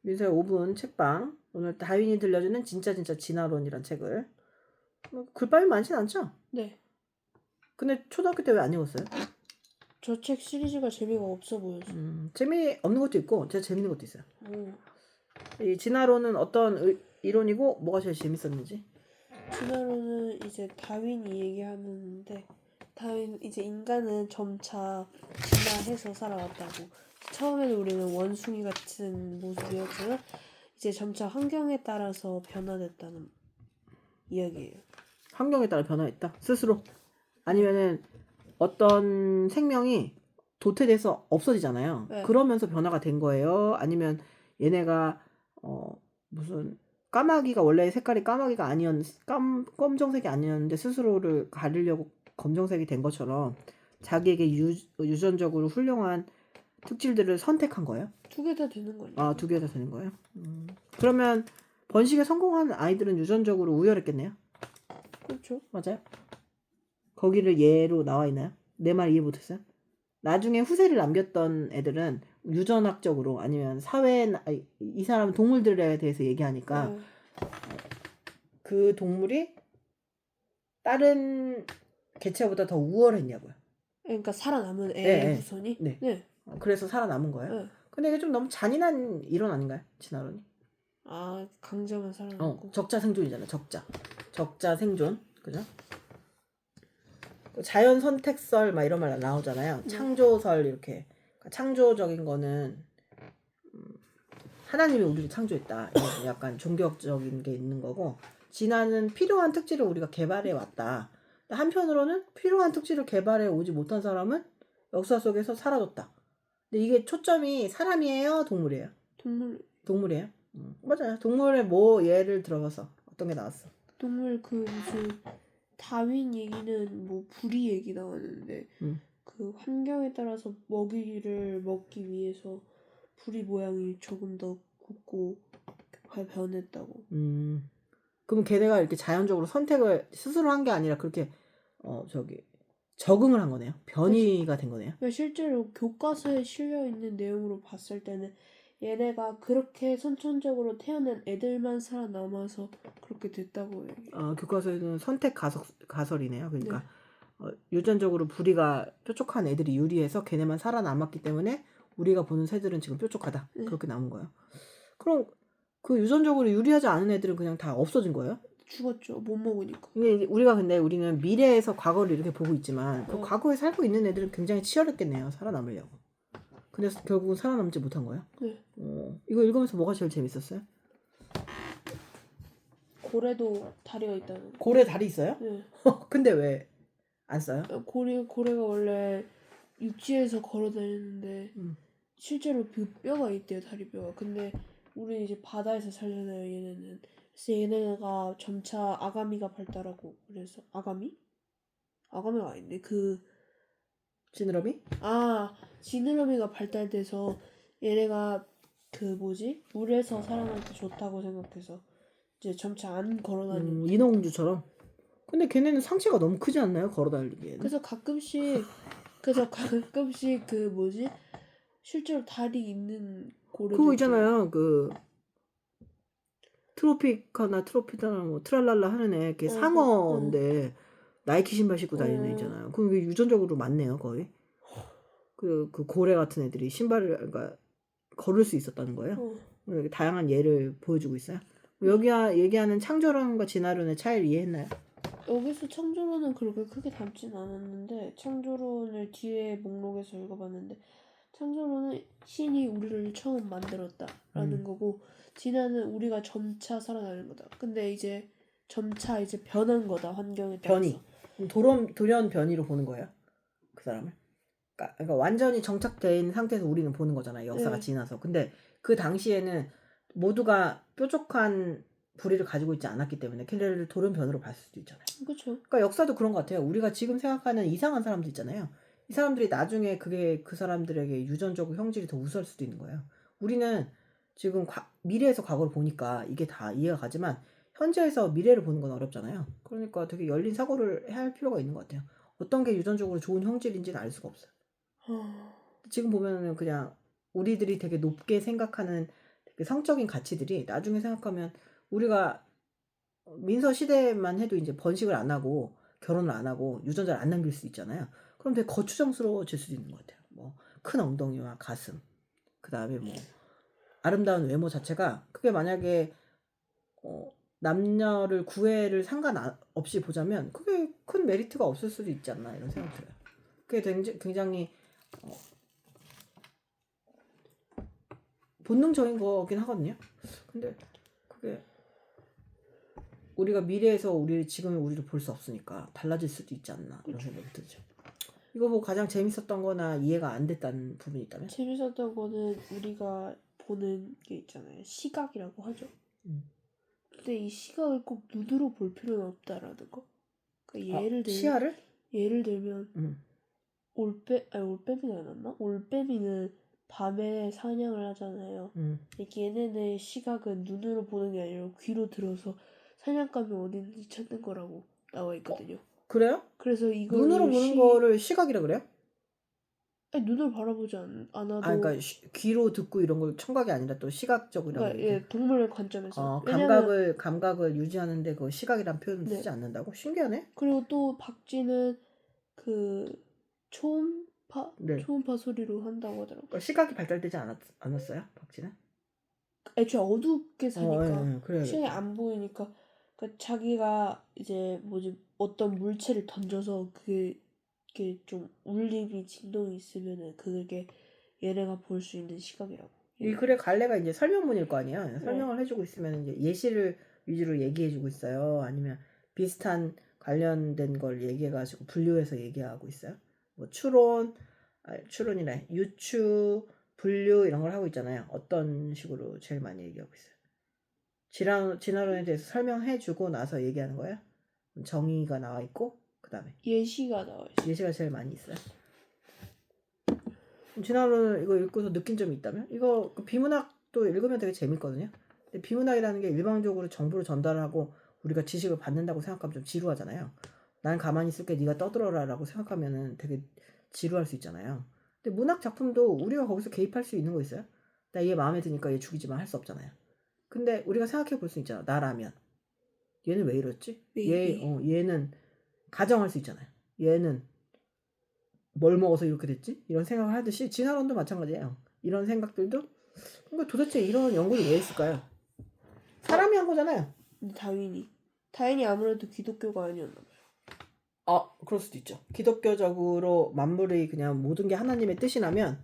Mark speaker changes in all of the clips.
Speaker 1: 민서의 5분 책방. 오늘 다윈이 들려주는 진짜 진화론이란 책을. 글밥이 많진 않죠?
Speaker 2: 네.
Speaker 1: 근데 초등학교 때 왜 안 읽었어요?
Speaker 2: 저 책 시리즈가 재미가 없어 보여서.
Speaker 1: 재미없는 것도 있고 진짜 재밌는 것도 있어요. 이 진화론은 어떤 이론이고 뭐가 제일 재밌었는지?
Speaker 2: 진화론은 이제 다윈이 얘기하는데 다윈 이제 인간은 점차 진화해서 살아왔다고. 처음에는 우리는 원숭이 같은 모습이었지만 이제 점차 환경에 따라서 변화됐다는 이야기예요.
Speaker 1: 환경에 따라 변화했다? 스스로? 아니면은 어떤 생명이 도태돼서 없어지잖아요.
Speaker 2: 네.
Speaker 1: 그러면서 변화가 된 거예요? 아니면 얘네가 무슨 까마귀가 원래 색깔이 까마귀가 검정색이 아니었는데 스스로를 가리려고 검정색이 된 것처럼 자기에게 유전적으로 훌륭한 특질들을 선택한 거예요?
Speaker 2: 두 개 다 되는 거니까.
Speaker 1: 아, 두 개 다 되는 거예요? 그러면 번식에 성공한 아이들은 유전적으로 우열했겠네요?
Speaker 2: 그렇죠.
Speaker 1: 맞아요? 거기를 예로 나와 있나요? 내 말 이해 못했어요? 나중에 후세를 남겼던 애들은 유전학적으로 아니면 이 사람 동물들에 대해서 얘기하니까 그 동물이 다른 개체보다 더 우월했냐고요.
Speaker 2: 그러니까 살아남은 애
Speaker 1: 네,
Speaker 2: 후손이?
Speaker 1: 네.
Speaker 2: 네.
Speaker 1: 그래서 살아남은 거예요.
Speaker 2: 네.
Speaker 1: 근데 이게 좀 너무 잔인한 이론 아닌가요? 진화론이?
Speaker 2: 아, 강자만 살아남고.
Speaker 1: 적자 생존이잖아. 적자 생존. 그죠? 자연 선택설 막 이런 말 나오잖아요. 창조설 이렇게. 그러니까 창조적인 거는 하나님이 우리를 창조했다. 이런 약간 종교적인 게 있는 거고, 진화는 필요한 특질을 우리가 개발해 왔다. 한편으로는 필요한 특질을 개발해 오지 못한 사람은 역사 속에서 사라졌다. 근데 이게 초점이 사람이에요, 동물이에요? 동물이에요. 맞아요. 동물의 뭐 예를 들어봐서 어떤 게 나왔어?
Speaker 2: 동물 그 무슨 다윈 얘기는 뭐 부리 얘기 나왔는데 그 환경에 따라서 먹이를 먹기 위해서 부리 모양이 조금 더 굽고 변했다고.
Speaker 1: 그럼 걔네가 이렇게 자연적으로 선택을 스스로 한 게 아니라 그렇게 적응을 한 거네요. 변이가 된 거네요.
Speaker 2: 실제로 교과서에 실려 있는 내용으로 봤을 때는 얘네가 그렇게 선천적으로 태어난 애들만 살아남아서 그렇게 됐다고 해요.
Speaker 1: 교과서에는 선택 가설이네요. 그러니까 유전적으로 부리가 뾰족한 애들이 유리해서 걔네만 살아남았기 때문에 우리가 보는 새들은 지금 뾰족하다. 그렇게 남은 거예요. 그럼 그 유전적으로 유리하지 않은 애들은 그냥 다 없어진 거예요?
Speaker 2: 죽었죠. 못 먹으니까.
Speaker 1: 근데 우리는 미래에서 과거를 이렇게 보고 있지만 그 과거에 살고 있는 애들은 굉장히 치열했겠네요. 살아남으려고. 근데 결국은 살아남지 못한 거예요?
Speaker 2: 네.
Speaker 1: 이거 읽으면서 뭐가 제일 재밌었어요?
Speaker 2: 고래도 다리가 있다는 거.
Speaker 1: 고래 다리 있어요?
Speaker 2: 네.
Speaker 1: 근데 왜 안 써요?
Speaker 2: 고래가 원래 육지에서 걸어 다니는데 실제로 그 뼈가 있대요. 다리뼈가. 근데 우리 이제 바다에서 살잖아요. 얘네는. 그래서 얘네가 점차 아가미가 발달하고 그래서 아가미가 아닌데
Speaker 1: 지느러미?
Speaker 2: 지느러미가 발달돼서 얘네가 물에서 살아날 때 좋다고 생각해서 이제 점차 안 걸어다니는.
Speaker 1: 인어공주처럼. 근데 걔네는 상체가 너무 크지 않나요? 걸어다니기에는.
Speaker 2: 그래서 가끔씩 실제로 다리 있는 고래들.
Speaker 1: 그거 있잖아요. 그 트로피카나 뭐 트랄랄라 하는 애, 걔 상어인데 나이키 신발 신고 다니는 애 있잖아요. 그게 유전적으로 맞네요, 거의. 그 고래 같은 애들이 신발을 그러니까 걸을 수 있었다는 거예요. 다양한 예를 보여주고 있어요. 여기 얘기하는 창조론과 진화론의 차이를 이해했나요?
Speaker 2: 여기서 창조론은 그렇게 크게 담진 않았는데 창조론을 뒤에 목록에서 읽어봤는데 창조론은 신이 우리를 처음 만들었다라는 거고 진화는 우리가 점차 살아나는 거다. 근데 이제 점차 이제 변한 거다. 환경에 따라서.
Speaker 1: 변이. 돌연 변이로 보는 거예요? 그 사람을? 그러니까 완전히 정착된 상태에서 우리는 보는 거잖아요. 역사가 지나서. 근데 그 당시에는 모두가 뾰족한 부리를 가지고 있지 않았기 때문에 걔네를 돌연 변으로 봤을 수도 있잖아요.
Speaker 2: 그렇죠.
Speaker 1: 그러니까 역사도 그런 것 같아요. 우리가 지금 생각하는 이상한 사람들 있잖아요. 이 사람들이 나중에 그게 그 사람들에게 유전적으로 형질이 더 우수할 수도 있는 거예요. 우리는 지금 미래에서 과거를 보니까 이게 다 이해가 가지만 현재에서 미래를 보는 건 어렵잖아요. 그러니까 되게 열린 사고를 해야 할 필요가 있는 것 같아요. 어떤 게 유전적으로 좋은 형질인지는 알 수가 없어요. 지금 보면은 그냥 우리들이 되게 높게 생각하는 그 성적인 가치들이 나중에 생각하면 우리가 민서 시대만 해도 이제 번식을 안 하고 결혼을 안 하고 유전자를 안 남길 수 있잖아요. 그럼 되게 거추장스러워질 수도 있는 것 같아요. 뭐 큰 엉덩이와 가슴, 그 다음에 뭐 아름다운 외모 자체가 그게 만약에 남녀를 구애를 상관없이 보자면 그게 큰 메리트가 없을 수도 있지 않나 이런 생각 들어요. 그게 굉장히 본능적인 거긴 하거든요. 근데 그게 우리가 미래에서 지금의 우리를 볼 수 없으니까 달라질 수도 있지 않나 이런 생각이 들죠. 이거 뭐 가장 재밌었던 거나 이해가 안 됐다는 부분이 있다면?
Speaker 2: 재밌었던 거는 우리가 보는 게 있잖아요. 시각이라고 하죠. 근데 이 시각을 꼭 눈으로 볼 필요는 없다라는 거. 그러니까
Speaker 1: 시야를?
Speaker 2: 예를 들면 올빼미가 아니었나? 올빼미는 밤에 사냥을 하잖아요. 얘네의 시각은 눈으로 보는 게 아니라 귀로 들어서 사냥감이 어디 있는지 찾는 거라고 나와 있거든요.
Speaker 1: 그래요?
Speaker 2: 그래서 이거를
Speaker 1: 눈으로 보는 거를 시각이라 그래요?
Speaker 2: 아니, 눈을 바라보지 않아도
Speaker 1: 그러니까 귀로 듣고 이런 걸 청각이 아니라 또 시각적이라고
Speaker 2: 그러니까 예, 동물의 관점에서
Speaker 1: 감각을 유지하는데 그 시각이란 표현을
Speaker 2: 네.
Speaker 1: 쓰지 않는다고? 신기하네.
Speaker 2: 그리고 또 박쥐는 그 초음파
Speaker 1: 네.
Speaker 2: 초음파 소리로 한다고 하더라고.
Speaker 1: 그러니까 시각이 발달되지 않았어요, 박쥐는?
Speaker 2: 애초에 어둡게 사니까
Speaker 1: 예, 그래야겠다.
Speaker 2: 시야에 안 보이니까 그러니까 자기가 이제 어떤 물체를 던져서 그게 좀 울림이 진동이 있으면은 그게 얘네가 볼 수 있는 시각이라고.
Speaker 1: 이 글의 갈래가 이제 설명문일 거 아니에요.
Speaker 2: 네.
Speaker 1: 설명을 해주고 있으면 이제 예시를 위주로 얘기해주고 있어요. 아니면 비슷한 관련된 걸 얘기해가지고 분류해서 얘기하고 있어요. 뭐 추론이래, 유추, 분류 이런 걸 하고 있잖아요. 어떤 식으로 제일 많이 얘기하고 있어요? 진화론에 대해서 설명해주고 나서 얘기하는 거예요? 정의가 나와 있고 그 다음에
Speaker 2: 예시가 나와 있어요.
Speaker 1: 예시가 제일 많이 있어요. 진화론을 이거 읽고서 느낀 점이 있다면? 이거 비문학도 읽으면 되게 재밌거든요. 근데 비문학이라는 게 일방적으로 정보를 전달하고 우리가 지식을 받는다고 생각하면 좀 지루하잖아요. 난 가만히 있을게 네가 떠들어라 라고 생각하면은 되게 지루할 수 있잖아요. 근데 문학 작품도 우리가 거기서 개입할 수 있는 거 있어요? 나 얘 마음에 드니까 얘 죽이지만 할 수 없잖아요. 근데 우리가 생각해 볼 수 있잖아. 나라면 얘는 왜 이랬지? 얘는 가정할 수 있잖아요. 얘는 뭘 먹어서 이렇게 됐지? 이런 생각을 하듯이 진화론도 마찬가지예요. 이런 생각들도 그러니까 도대체 이런 연구를 왜 했을까요? 사람이 한 거잖아요.
Speaker 2: 근데 다윈이 아무래도 기독교가 아니었나
Speaker 1: 아,
Speaker 2: 봐요.
Speaker 1: 그럴 수도 있죠. 기독교적으로 만물의 그냥 모든 게 하나님의 뜻이라면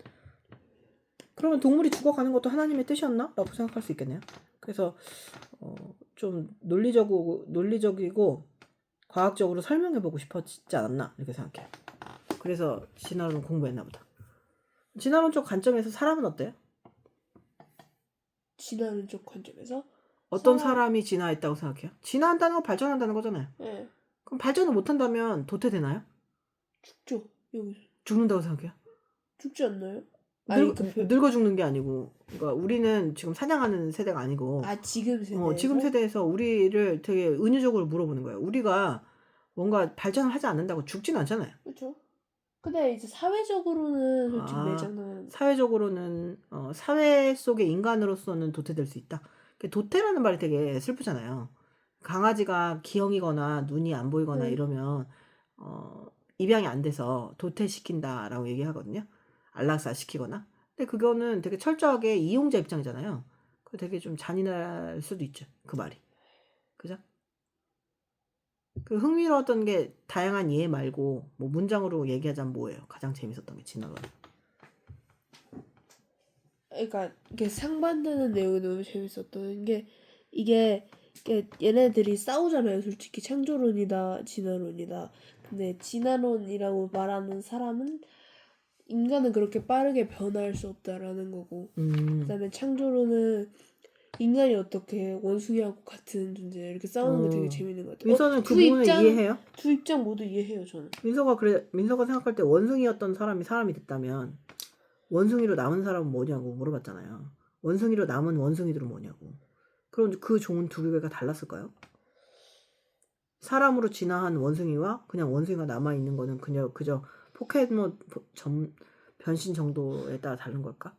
Speaker 1: 그러면 동물이 죽어가는 것도 하나님의 뜻이었나? 라고 생각할 수 있겠네요. 그래서 좀 논리적이고 과학적으로 설명해보고 싶었지 않았나 이렇게 생각해요. 그래서 진화론 공부했나 보다. 진화론적 관점에서 사람은 어때요?
Speaker 2: 진화론적 관점에서
Speaker 1: 어떤 사람이 진화했다고 생각해요? 진화한다는 건 발전한다는 거잖아요.
Speaker 2: 네.
Speaker 1: 그럼 발전을 못한다면 도태되나요?
Speaker 2: 죽죠. 여기서
Speaker 1: 죽는다고 생각해요?
Speaker 2: 죽지 않나요?
Speaker 1: 늙어 죽는 게 아니고, 그러니까 우리는 지금 사냥하는 세대가 아니고,
Speaker 2: 지금 세대에서?
Speaker 1: 지금 세대에서 우리를 되게 은유적으로 물어보는 거예요. 우리가 뭔가 발전을 하지 않는다고 죽진 않잖아요.
Speaker 2: 그렇죠. 근데 이제 사회적으로는 솔직히 매장당하는
Speaker 1: 사회적으로는 사회 속의 인간으로서는 도태될 수 있다. 도태라는 말이 되게 슬프잖아요. 강아지가 기형이거나 눈이 안 보이거나 이러면 입양이 안 돼서 도태시킨다라고 얘기하거든요. 안락사 시키거나. 근데 그거는 되게 철저하게 이용자 입장이잖아요. 그 되게 좀 잔인할 수도 있죠. 그 말이. 그죠? 그 흥미로웠던 게 다양한 예 말고 뭐 문장으로 얘기하자면 뭐예요? 가장 재밌었던 게 진화론.
Speaker 2: 그러니까 이게 상반되는 내용이 너무 재밌었던 게 이게 얘네들이 싸우잖아요. 솔직히 창조론이다 진화론이다. 근데 진화론이라고 말하는 사람은 인간은 그렇게 빠르게 변할 수 없다라는 거고 그다음에 창조론은 인간이 어떻게 원숭이하고 같은 존재 이렇게 싸우는 게 되게 재밌는 것 같아요.
Speaker 1: 민서는 그 부분을 이해해요?
Speaker 2: 두 입장 모두 이해해요 저는.
Speaker 1: 민서가 생각할 때 원숭이였던 사람이 됐다면 원숭이로 남은 사람은 뭐냐고 물어봤잖아요. 원숭이로 남은 원숭이들은 뭐냐고. 그럼 그 종은 두 개가 달랐을까요? 사람으로 진화한 원숭이와 그냥 원숭이가 남아있는 거는 그저 포켓몬 변신 정도에 따라 다른 걸까?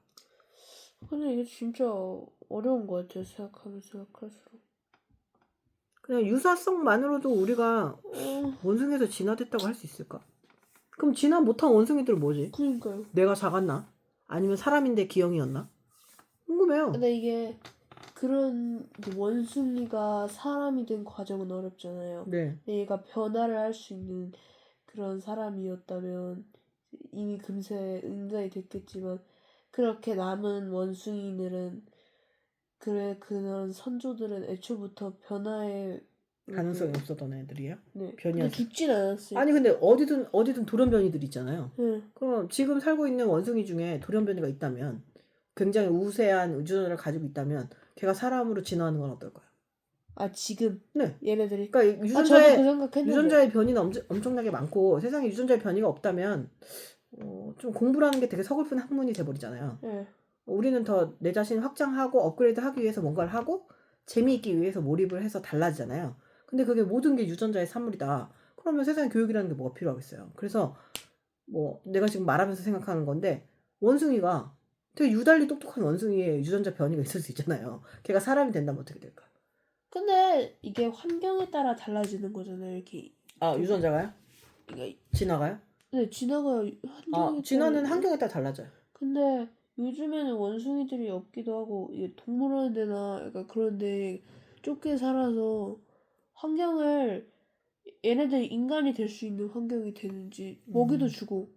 Speaker 2: 근데 이게 진짜 어려운 것 같아요. 생각하면 생각할수록.
Speaker 1: 그냥 유사성만으로도 우리가
Speaker 2: 어,
Speaker 1: 원숭이에서 진화됐다고 할 수 있을까? 그럼 진화 못한 원숭이들은 뭐지?
Speaker 2: 그러니까요.
Speaker 1: 내가 작았나? 아니면 사람인데 기형이었나? 궁금해요.
Speaker 2: 근데 이게 그런 원숭이가 사람이 된 과정은 어렵잖아요.
Speaker 1: 네.
Speaker 2: 근데 얘가 변화를 할 수 있는 그런 사람이었다면 이미 금세 인간이 됐겠지만 그렇게 남은 원숭이들은 그런 선조들은 애초부터 변화의
Speaker 1: 가능성이 없었던 애들이에요?
Speaker 2: 네. 근데
Speaker 1: 변이한
Speaker 2: 죽진 않았어요.
Speaker 1: 아니 근데 어디든 돌연변이들 있잖아요.
Speaker 2: 네.
Speaker 1: 그럼 지금 살고 있는 원숭이 중에 돌연변이가 있다면 굉장히 우세한 유전자를 가지고 있다면 걔가 사람으로 진화하는 건 어떨까요?
Speaker 2: 아 지금
Speaker 1: 네.
Speaker 2: 얘네들이
Speaker 1: 그러니까
Speaker 2: 아 저도 그 생각했는데
Speaker 1: 유전자의 변이는 엄청나게 많고 세상에 유전자의 변이가 없다면 좀 공부라는 게 되게 서글픈 학문이 돼버리잖아요.
Speaker 2: 네.
Speaker 1: 우리는 더 내 자신 확장하고 업그레이드하기 위해서 뭔가를 하고 재미있기 위해서 몰입을 해서 달라지잖아요. 근데 그게 모든 게 유전자의 산물이다. 그러면 세상에 교육이라는 게 뭐가 필요하겠어요. 그래서 뭐 내가 지금 말하면서 생각하는 건데 원숭이가 되게 유달리 똑똑한 원숭이의 유전자 변이가 있을 수 있잖아요. 걔가 사람이 된다면 어떻게 될까?
Speaker 2: 근데 이게 환경에 따라 달라지는 거잖아요. 이렇게
Speaker 1: 아 유전자가요?
Speaker 2: 그러니까
Speaker 1: 진화가요?
Speaker 2: 근데 진화가 환경에
Speaker 1: 진화는
Speaker 2: 따라
Speaker 1: 환경에 따라 달라져요.
Speaker 2: 근데 요즘에는 원숭이들이 없기도 하고 이게 동물원이나 약간 그런데 좁게 살아서 환경을 얘네들이 인간이 될 수 있는 환경이 되는지 먹이도 주고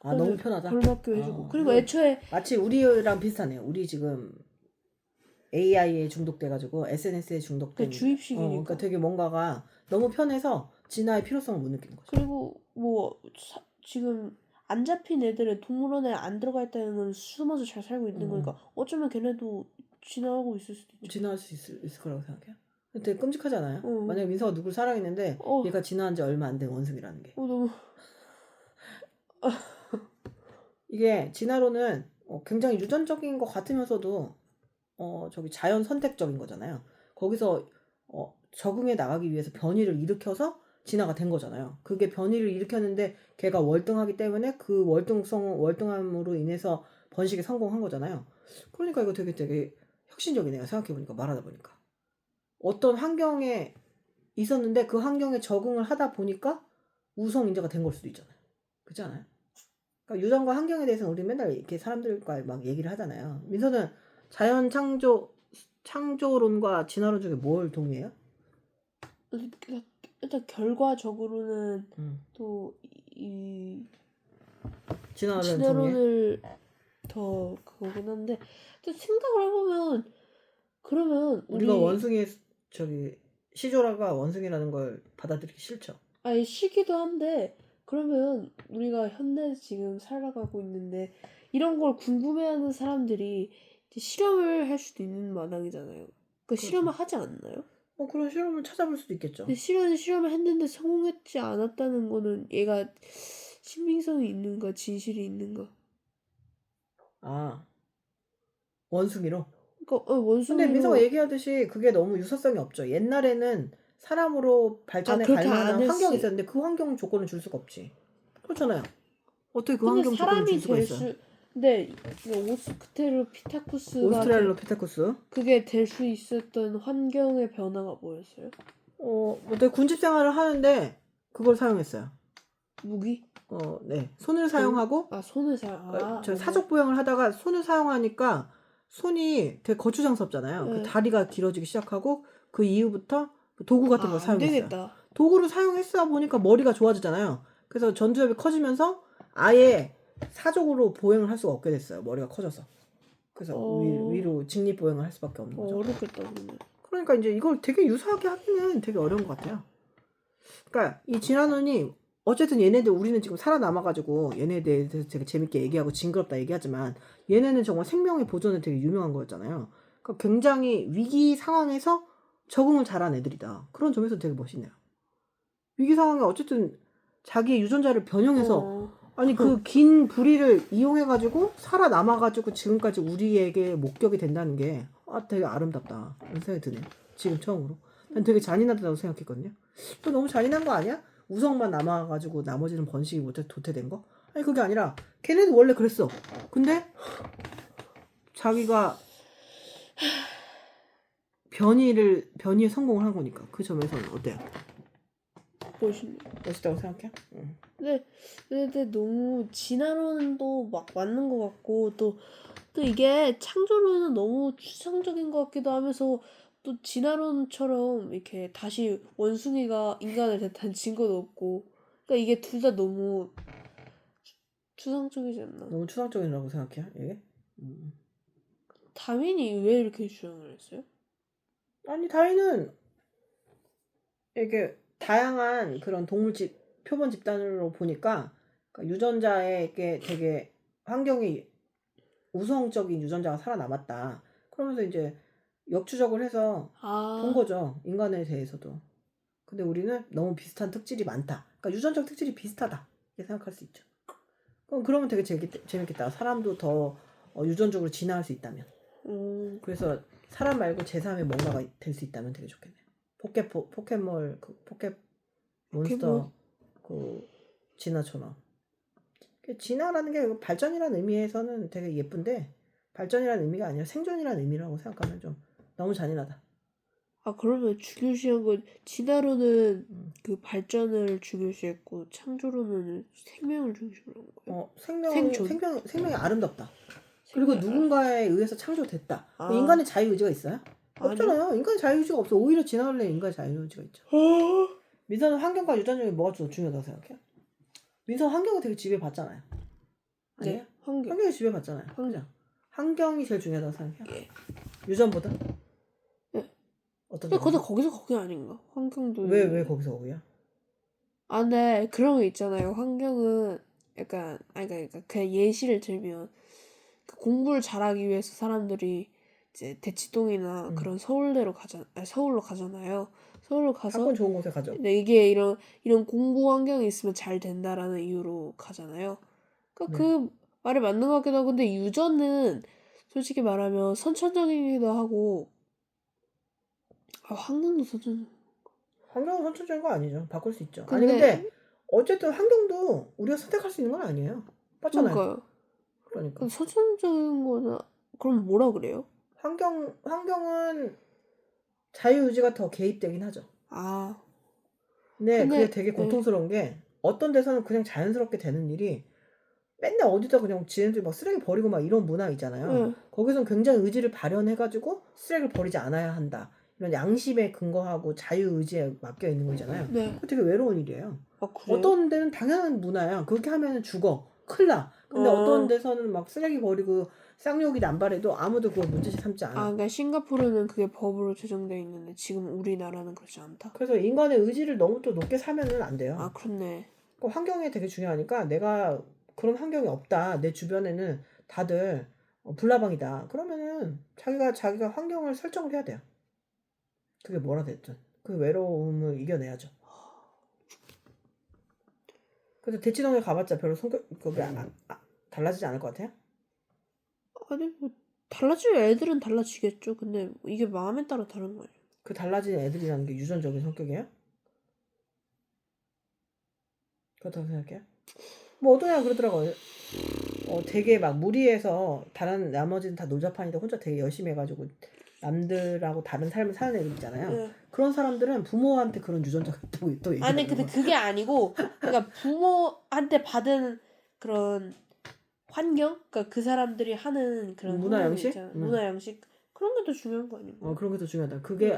Speaker 1: 너무 편하다.
Speaker 2: 걸맞게 해주고 그리고
Speaker 1: 이거
Speaker 2: 애초에
Speaker 1: 마치 우리랑 비슷하네요. 우리 지금 AI에 중독돼가지고 SNS에 중독된.
Speaker 2: 그 주입식이니까
Speaker 1: 그러니까 되게 뭔가가 너무 편해서 진화의 필요성을 못 느끼는 거죠.
Speaker 2: 그리고 뭐 지금 안 잡힌 애들은 동물원에 안 들어가 있다는 건 숨어서 잘 살고 있는 거니까 어쩌면 걔네도 진화하고 있을 수도 있죠.
Speaker 1: 진화할 수 있을 거라고 생각해요. 근데 되게 끔찍하지 않아요?
Speaker 2: 어.
Speaker 1: 만약에 민서가 누굴 사랑했는데 얘가 진화한 지 얼마 안 된 원숭이라는 게.
Speaker 2: 너무
Speaker 1: 이게 진화론은 굉장히 유전적인 것 같으면서도 저기 자연 선택적인 거잖아요. 거기서 적응해 나가기 위해서 변이를 일으켜서 진화가 된 거잖아요. 그게 변이를 일으켰는데 걔가 월등하기 때문에 그 월등함으로 인해서 번식에 성공한 거잖아요. 그러니까 이거 되게 혁신적이네요. 생각해보니까 말하다 보니까. 어떤 환경에 있었는데 그 환경에 적응을 하다 보니까 우성 인재가 된 걸 수도 있잖아요. 그렇지 않아요? 그러니까 유전과 환경에 대해서는 우리 맨날 이렇게 사람들과 막 얘기를 하잖아요. 민서는 자연 창조론과 진화론 중에 뭘 동의해요?
Speaker 2: 일단 결과적으로는 또 이 진화론을 더 그거긴 한데 또 생각을 해보면 그러면
Speaker 1: 우리가 원숭이 저기 시조라가 원숭이라는 걸 받아들이기 싫죠.
Speaker 2: 아니 싫기도 한데 그러면 우리가 현대 지금 살아가고 있는데 이런 걸 궁금해하는 사람들이 이제 실험을 할 수도 있는 마당이잖아요. 그 실험을 하지 않나요?
Speaker 1: 그런 실험을 찾아볼 수도 있겠죠.
Speaker 2: 근데 실험을 했는데 성공했지 않았다는 거는 얘가 신빙성이 있는가 진실이 있는가?
Speaker 1: 원숭이로.
Speaker 2: 그러니까 원숭이로.
Speaker 1: 근데 민서가 얘기하듯이 그게 너무 유사성이 없죠. 옛날에는 사람으로 발전해 갈 만한 환경이 있었는데 그 환경 조건을 줄 수가 없지. 그렇잖아요. 어떻게 그 환경 조건을 줄 수가 있어요?
Speaker 2: 근데 오스트랄로피테쿠스 그게 될 수 있었던 환경의 변화가 뭐였어요?
Speaker 1: 내가 군집 생활을 하는데 그걸 사용했어요.
Speaker 2: 무기?
Speaker 1: 네. 손을 사용하고
Speaker 2: 손을
Speaker 1: 저 사족 보행을 하다가 손을 사용하니까 손이 되게 거추장스럽잖아요. 그 다리가 길어지기 시작하고 그 이후부터 도구 같은 걸 사용했어요.
Speaker 2: 되겠다.
Speaker 1: 도구를 사용했어 보니까 머리가 좋아지잖아요. 그래서 전두엽이 커지면서 아예 사족으로 보행을 할 수가 없게 됐어요. 머리가 커져서. 그래서 위로 직립 보행을 할 수밖에 없는 거죠.
Speaker 2: 어렵겠다.
Speaker 1: 그러니까 이제 이걸 되게 유사하게 하기는 되게 어려운 것 같아요. 그러니까 이 진화론이 어쨌든 얘네들 우리는 지금 살아남아가지고 얘네에 대해서 되게 재밌게 얘기하고 징그럽다 얘기하지만 얘네는 정말 생명의 보존에 되게 유명한 거였잖아요. 그러니까 굉장히 위기 상황에서 적응을 잘한 애들이다. 그런 점에서 되게 멋있네요. 위기 상황에 어쨌든 자기의 유전자를 변형해서 아니 그 긴 부리를 이용해가지고 살아남아가지고 지금까지 우리에게 목격이 된다는 게 되게 아름답다 이런 생각이 드네요. 지금 처음으로. 난 되게 잔인하다고 생각했거든요. 또 너무 잔인한 거 아니야? 우성만 남아가지고 나머지는 번식이 못해 도태된 거? 아니 그게 아니라 걔네도 원래 그랬어. 근데 자기가 변이에 성공을 한 거니까 그 점에서는 어때요?
Speaker 2: 멋있네.
Speaker 1: 멋있다고 생각해? 응.
Speaker 2: 근데 너무 진화론도 막 맞는 것 같고 또 이게 창조론은 너무 추상적인 것 같기도 하면서 또 진화론처럼 이렇게 다시 원숭이가 인간을 대타는 증거도 없고 그러니까 이게 둘 다 너무 추상적이지 않나?
Speaker 1: 너무 추상적이라고 생각해 이게?
Speaker 2: 다윈이 왜 이렇게 주장을 했어요?
Speaker 1: 아니 다윈은 이렇게 다양한 그런 표본 집단으로 보니까 그러니까 유전자에게 되게 환경이 우성적인 유전자가 살아남았다. 그러면서 이제 역추적을 해서 본
Speaker 2: 아,
Speaker 1: 거죠. 인간에 대해서도. 근데 우리는 너무 비슷한 특질이 많다. 그러니까 유전적 특질이 비슷하다. 이렇게 생각할 수 있죠. 그러면 되게 재밌겠다. 사람도 더 유전적으로 진화할 수 있다면. 그래서 사람 말고 제3의 뭔가가 될 수 있다면 되게 좋겠네요. 포켓몬 몬스터 그 진화처럼. 진화라는 게 발전이라는 의미에서는 되게 예쁜데 발전이라는 의미가 아니라 생존이라는 의미라고 생각하면 좀 너무 잔인하다.
Speaker 2: 아 그러면 중요시한 건 진화론은 그 발전을 중요시했고 창조론은 생명을 중요시한 거예요? 생존.
Speaker 1: 생명이 아름답다. 그리고
Speaker 2: 생명.
Speaker 1: 누군가에 의해서 창조됐다.
Speaker 2: 아.
Speaker 1: 인간의 자유의지가 있어요?
Speaker 2: 아니요.
Speaker 1: 없잖아요. 인간의 자유의지가 없어. 오히려 진화를 해 인간의 자유의지가 있죠. 민서는 환경과 유전력이 뭐가 더 중요하다고 생각해요? 민서는 환경을 되게 지배받잖아요. 아니에요?
Speaker 2: 네, 환경.
Speaker 1: 환경이 지배받잖아요. 그죠? 환경이 제일 중요하다고 생각해요?
Speaker 2: 예.
Speaker 1: 유전보다?
Speaker 2: 네.
Speaker 1: 어떤
Speaker 2: 근데
Speaker 1: 점에서?
Speaker 2: 거기서 거기 아닌가? 환경도.
Speaker 1: 왜 거기서 거기야?
Speaker 2: 아, 네, 그런 거 있잖아요. 환경은 약간, 아니, 그러니까 그냥 예시를 들면 그 공부를 잘하기 위해서 사람들이 이제 대치동이나 그런 서울로 가잖아요. 서울로 가서
Speaker 1: 학군 좋은 곳에 가죠.
Speaker 2: 네, 이게 이런 공부 환경이 있으면 잘 된다라는 이유로 가잖아요. 그러니까
Speaker 1: 네.
Speaker 2: 그 말이 맞는 것 같기도 하고 근데 유전은 솔직히 말하면 선천적이기도 하고 환경도 선천.
Speaker 1: 환경은 선천적인 거 아니죠. 바꿀 수 있죠. 아니
Speaker 2: 근데
Speaker 1: 근데 어쨌든 환경도 우리가 선택할 수 있는 건 아니에요. 맞잖아요.
Speaker 2: 그러니까요.
Speaker 1: 그러니까
Speaker 2: 근데 선천적인 거는 그럼 뭐라 그래요?
Speaker 1: 환경은 자유의지가 더 개입되긴 하죠.
Speaker 2: 아,
Speaker 1: 근데 그게
Speaker 2: 근데
Speaker 1: 되게
Speaker 2: 네.
Speaker 1: 고통스러운 게 어떤 데서는 그냥 자연스럽게 되는 일이 맨날 어디다 그냥 지네들이 막 쓰레기 버리고 막 이런 문화 있잖아요.
Speaker 2: 네.
Speaker 1: 거기선 굉장히 의지를 발현해가지고 쓰레기를 버리지 않아야 한다. 이런 양심에 근거하고 자유의지에 맡겨 있는 거잖아요.
Speaker 2: 네.
Speaker 1: 그거 되게 외로운 일이에요.
Speaker 2: 아, 그래요?
Speaker 1: 어떤 데는 당연한 문화야. 그렇게 하면 죽어. 큰일 나. 근데 어떤 데서는 막 쓰레기 버리고 쌍욕이 남발해도 아무도 그걸 문제시 삼지 않아.
Speaker 2: 그러니까 싱가포르는 그게 법으로 제정돼 있는데 지금 우리나라는 그렇지 않다.
Speaker 1: 그래서 인간의 의지를 너무 또 높게 사면은 안 돼요.
Speaker 2: 아, 그렇네.
Speaker 1: 그러니까 환경이 되게 중요하니까 내가 그런 환경이 없다. 내 주변에는 다들 불나방이다. 그러면은 자기가 환경을 설정을 해야 돼요. 그게 뭐라 됐든. 그 외로움을 이겨내야죠. 그래서 대치동에 가봤자 별로 그게 달라지지 않을 것 같아요?
Speaker 2: 아니 뭐 달라지면 애들은 달라지겠죠. 근데 이게 마음에 따라 다른 거예요.
Speaker 1: 그 달라진 애들이라는 게 유전적인 성격이에요? 그렇다고 생각해요? 뭐 어떤 애가 그러더라고요. 되게 막 무리해서 다른 나머지는 다 놀자판인데 혼자 되게 열심히 해가지고 남들하고 다른 삶을 사는 애들 있잖아요.
Speaker 2: 네.
Speaker 1: 그런 사람들은 부모한테 그런 유전자가 또 얘기하는
Speaker 2: 아니 근데 그게 아니고 그러니까 부모한테 받은 그런 환경, 그러니까 그 사람들이 하는 그런
Speaker 1: 문화
Speaker 2: 환경이
Speaker 1: 양식?
Speaker 2: 있잖아요. 문화 양식 그런 게 더 중요한 거 아닌가요?
Speaker 1: 그런 게 더 중요하다. 그게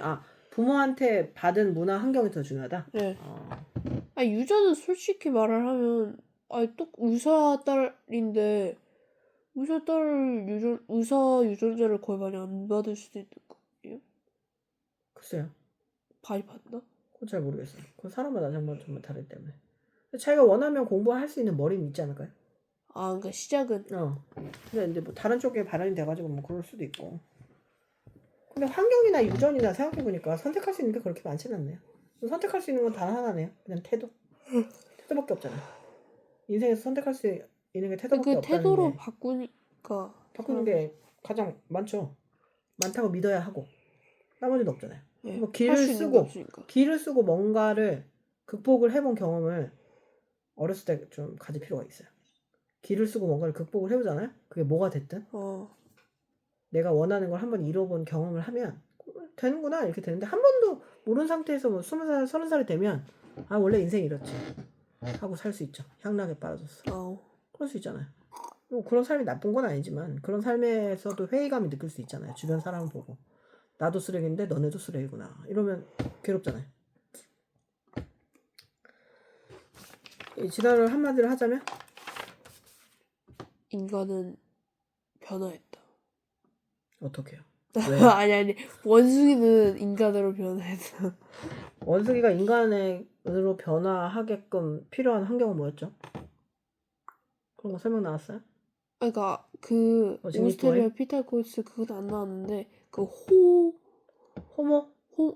Speaker 1: 부모한테 받은 문화 환경이 더 중요하다.
Speaker 2: 네. 아 유전은 솔직히 말을 하면 또 의사 딸인데 의사 유전자를 거의 많이 안 받을 수도 있는 거 아니에요?
Speaker 1: 글쎄요.
Speaker 2: 많이 받나?
Speaker 1: 그건 잘 모르겠어요. 그건 사람마다 정말 다르기 때문에. 자기가 원하면 공부할 수 있는 머리는 있지 않을까요?
Speaker 2: 아 그러니까 시작은.
Speaker 1: 근데 이제 뭐 다른 쪽에 발현이 돼가지고 뭐 그럴 수도 있고. 근데 환경이나 유전이나 생각해보니까 선택할 수 있는 게 그렇게 많지는 않네요. 선택할 수 있는 건 단 하나네요. 그냥 태도. 태도밖에 없잖아요. 인생에서 선택할 수 있는 게 태도밖에
Speaker 2: 그
Speaker 1: 없다는
Speaker 2: 태도로
Speaker 1: 게
Speaker 2: 바꾸니까
Speaker 1: 바꾸는 게 가장 많죠. 많다고 믿어야 하고 나머지는 없잖아요.
Speaker 2: 네,
Speaker 1: 뭐
Speaker 2: 할 수 있는 게 없으니까.
Speaker 1: 길을 쓰고 뭔가를 극복을 해본 경험을 어렸을 때 좀 가질 필요가 있어요. 길을 쓰고 뭔가를 극복을 해보잖아요. 그게 뭐가 됐든 내가 원하는 걸 한번 이뤄본 경험을 하면 되는구나 이렇게 되는데 한 번도 모르는 상태에서 뭐 20살, 30살이 되면 아 원래 인생 이렇지 하고 살 수 있죠. 향락에 빠졌어. 그럴 수 있잖아요. 뭐 그런 삶이 나쁜 건 아니지만 그런 삶에서도 회의감이 느낄 수 있잖아요. 주변 사람을 보고 나도 쓰레기인데 너네도 쓰레기구나 이러면 괴롭잖아요. 이 진화를 한마디로 하자면
Speaker 2: 인간은 변화했다.
Speaker 1: 어떻게요?
Speaker 2: 아니 원숭이는 인간으로 변화했다.
Speaker 1: 원숭이가 인간으로 변화하게끔 필요한 환경은 뭐였죠? 그런 거 설명 나왔어요?
Speaker 2: 그러니까 그
Speaker 1: 어신이
Speaker 2: 오스트레리아
Speaker 1: 또해?
Speaker 2: 피탈코스 그건 안 나왔는데 그
Speaker 1: 호모?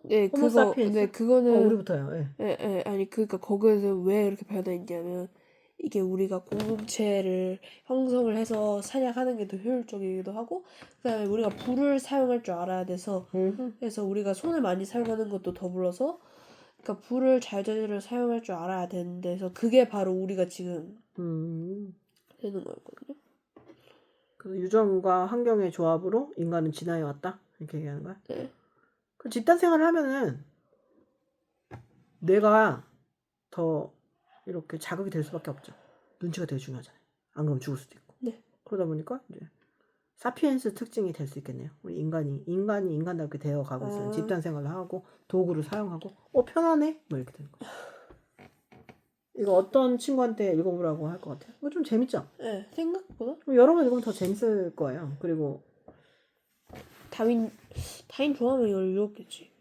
Speaker 2: 네,
Speaker 1: 호모
Speaker 2: 그거
Speaker 1: 사피엔스?
Speaker 2: 근데 그거는
Speaker 1: 우리부터요. 예.
Speaker 2: 아니 그러니까 거기에서 왜 이렇게 변화했냐면 이게 우리가 공동체를 형성을 해서 사냥하는 게 더 효율적이기도 하고 그다음에 우리가 불을 사용할 줄 알아야 돼서 그래서 우리가 손을 많이 사용하는 것도 더불어서 그러니까 불을 잘제대로 사용할 줄 알아야 되는데 그래서 그게 바로 우리가 지금 되는 거였거든요.
Speaker 1: 그래서 유전과 환경의 조합으로 인간은 진화해 왔다? 이렇게 얘기하는 거야?
Speaker 2: 네.
Speaker 1: 그 집단 생활을 하면은 뇌가 더 이렇게 자극이 될 수밖에 없죠. 눈치가 되게 중요하잖아요. 안 그러면 죽을 수도 있고.
Speaker 2: 네.
Speaker 1: 그러다 보니까 이제 사피엔스 특징이 될 수 있겠네요. 우리 인간이 인간답게 되어가고 있어요. 집단 생활을 하고 도구를 사용하고 편하네? 뭐 이렇게 되는 거죠. 이거 어떤 친구한테 읽어보라고 할 것 같아요? 이거 좀 재밌죠?
Speaker 2: 네, 생각보다
Speaker 1: 여러 번 읽으면 더 재밌을 거예요. 그리고
Speaker 2: 다윈 좋아하면 이걸 읽었겠지.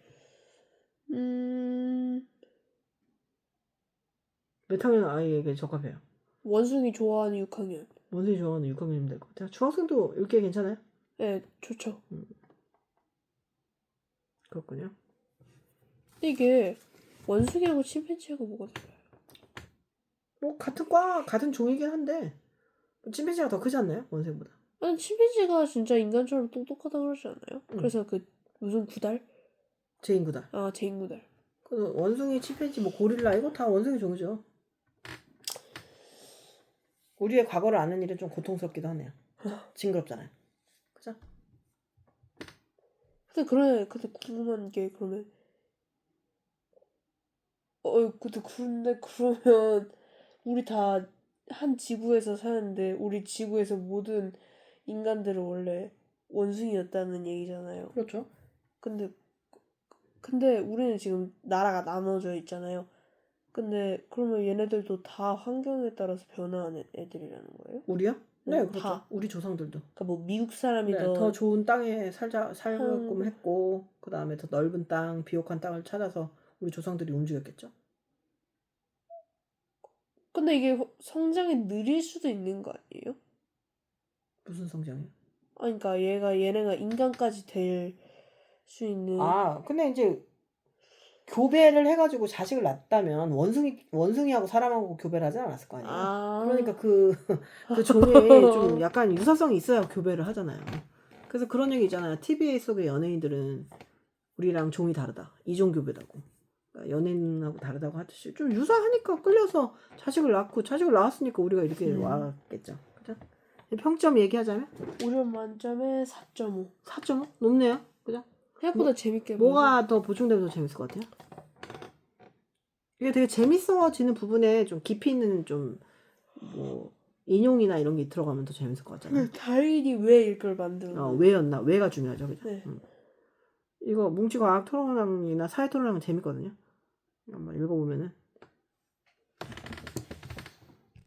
Speaker 1: 몇 학년 아이에게 적합해요?
Speaker 2: 원숭이 좋아하는 6학년.
Speaker 1: 원숭이 좋아하는 6학년이면 될 것 같아요. 중학생도 읽기 괜찮아요?
Speaker 2: 네, 좋죠.
Speaker 1: 그렇군요.
Speaker 2: 근데 이게 원숭이하고 침팬지하고 뭐가 달라요?
Speaker 1: 뭐 같은 종이긴 한데 침팬지가 더 크지 않나요? 원숭이보다.
Speaker 2: 아니 침팬지가 진짜 인간처럼 똑똑하다 그러지 않아요? 그래서 그 무슨 구달?
Speaker 1: 제인구달.
Speaker 2: 아 제인구달.
Speaker 1: 그 원숭이, 침팬지, 뭐 고릴라 이거 다 원숭이 종이죠. 우리의 과거를 아는 일은 좀 고통스럽기도 하네요. 징그럽잖아요. 그죠?
Speaker 2: 근데 궁금한 게 그러면 근데 그러면 우리 다 한 지구에서 사는데 우리 지구에서 모든 인간들은 원래 원숭이였다는 얘기잖아요.
Speaker 1: 그렇죠.
Speaker 2: 근데 우리는 지금 나라가 나눠져 있잖아요. 근데 그러면 얘네들도 다 환경에 따라서 변화하는 애들이라는 거예요?
Speaker 1: 우리요? 네, 그렇죠.
Speaker 2: 다.
Speaker 1: 우리 조상들도.
Speaker 2: 그러니까 뭐 미국 사람이
Speaker 1: 네, 더 좋은 땅에 살게끔 했고 그 다음에 더 넓은 땅, 비옥한 땅을 찾아서 우리 조상들이 움직였겠죠.
Speaker 2: 근데 이게 성장이 느릴 수도 있는 거 아니에요?
Speaker 1: 무슨 성장이요?
Speaker 2: 아니, 그러니까 얘네가 인간까지 될 수 있는.
Speaker 1: 근데 이제 교배를 해가지고 자식을 낳았다면 원숭이하고 사람하고 교배를 하진 않았을 거 아니에요. 그러니까 그 종에 좀 약간 유사성이 있어야 교배를 하잖아요. 그래서 그런 얘기 있잖아요. TV 속의 연예인들은 우리랑 종이 다르다. 이종 교배다고. 그러니까 연예인하고 다르다고 하듯이 좀 유사하니까 끌려서 자식을 낳았으니까 우리가 이렇게 왔겠죠. 그죠? 평점 얘기하자면
Speaker 2: 5점 만점에 4.5.
Speaker 1: 4.5? 높네요. 그죠?
Speaker 2: 생각보다 재밌게
Speaker 1: 뭐가 더 보충되면 더 재밌을 것 같아요? 이게 되게 재밌어지는 부분에 좀 깊이 있는 좀 뭐 인용이나 이런 게 들어가면 더 재밌을 것 같잖아요.
Speaker 2: 다윈이 왜 이걸 만들었나?
Speaker 1: 왜였나? 왜가 중요하죠, 그죠?
Speaker 2: 네.
Speaker 1: 이거 뭉치과학 토론이나 사회 토론하면 재밌거든요. 한번 읽어보면은